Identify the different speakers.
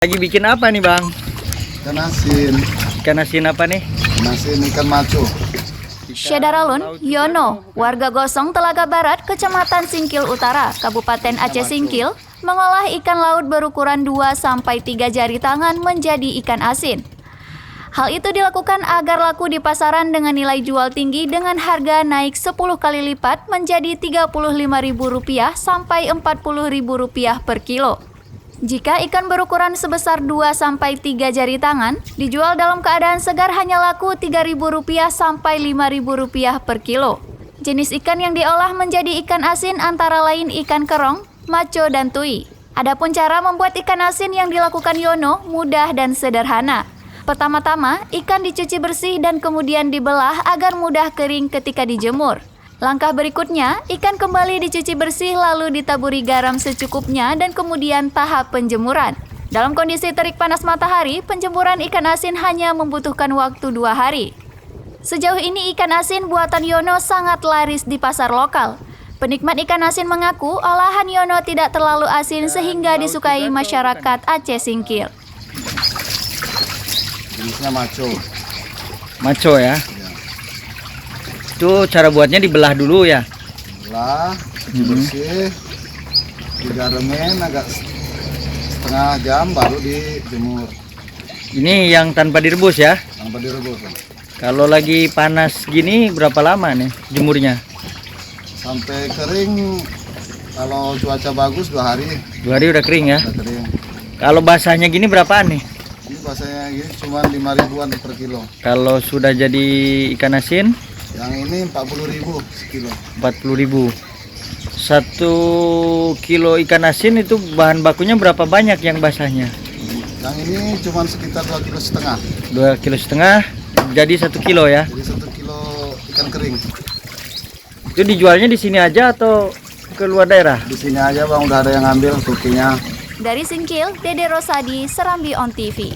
Speaker 1: Lagi bikin apa nih Bang?
Speaker 2: Ikan asin.
Speaker 1: Ikan asin apa nih?
Speaker 2: Ikan asin ikan maco.
Speaker 3: Syedaralun Yono, warga Gosong, Telaga Barat, Kecamatan Singkil Utara, Kabupaten Aceh Singkil, mengolah ikan laut berukuran 2-3 jari tangan menjadi ikan asin. Hal itu dilakukan agar laku di pasaran dengan nilai jual tinggi dengan harga naik 10 kali lipat menjadi Rp35.000 sampai Rp40.000 per kilo. Jika ikan berukuran sebesar 2-3 jari tangan, dijual dalam keadaan segar hanya laku Rp3.000 sampai Rp5.000 per kilo. Jenis ikan yang diolah menjadi ikan asin antara lain ikan kerong, maco, dan tui. Adapun cara membuat ikan asin yang dilakukan Yono mudah dan sederhana. Pertama-tama, ikan dicuci bersih dan kemudian dibelah agar mudah kering ketika dijemur. Langkah berikutnya, ikan kembali dicuci bersih lalu ditaburi garam secukupnya dan kemudian tahap penjemuran. Dalam kondisi terik panas matahari, penjemuran ikan asin hanya membutuhkan waktu 2 hari. Sejauh ini ikan asin buatan Yono sangat laris di pasar lokal. Penikmat ikan asin mengaku olahan Yono tidak terlalu asin sehingga disukai masyarakat Aceh Singkil.
Speaker 2: Jenisnya maco.
Speaker 1: Maco ya? Itu cara buatnya dibelah dulu ya?
Speaker 2: Belah, cuci bersih, digaremin agak setengah jam baru dijemur.
Speaker 1: Ini yang tanpa direbus ya?
Speaker 2: Tanpa direbus.
Speaker 1: Kalau lagi panas gini berapa lama nih jemurnya?
Speaker 2: Sampai kering. Kalau cuaca bagus 2 hari
Speaker 1: 2 hari udah kering ya?
Speaker 2: udah kering.
Speaker 1: Kalau basahnya gini berapaan nih?
Speaker 2: Ini bahasanya gini cuma 5.000-an per kilo.
Speaker 1: Kalau sudah jadi ikan asin?
Speaker 2: Yang ini 40.000 sekilo.
Speaker 1: 40.000. 1 kilo ikan asin itu bahan bakunya berapa banyak yang basahnya?
Speaker 2: Yang ini cuma sekitar 2,5 kilo.
Speaker 1: 2,5 kilo jadi 1 kilo ya?
Speaker 2: Jadi 1 kilo ikan kering.
Speaker 1: Itu dijualnya di sini aja atau ke luar daerah?
Speaker 2: Di sini aja Bang, udah ada yang ngambil tukinya.
Speaker 3: Dari Singkil, Dede Rosadi, Serambi On TV.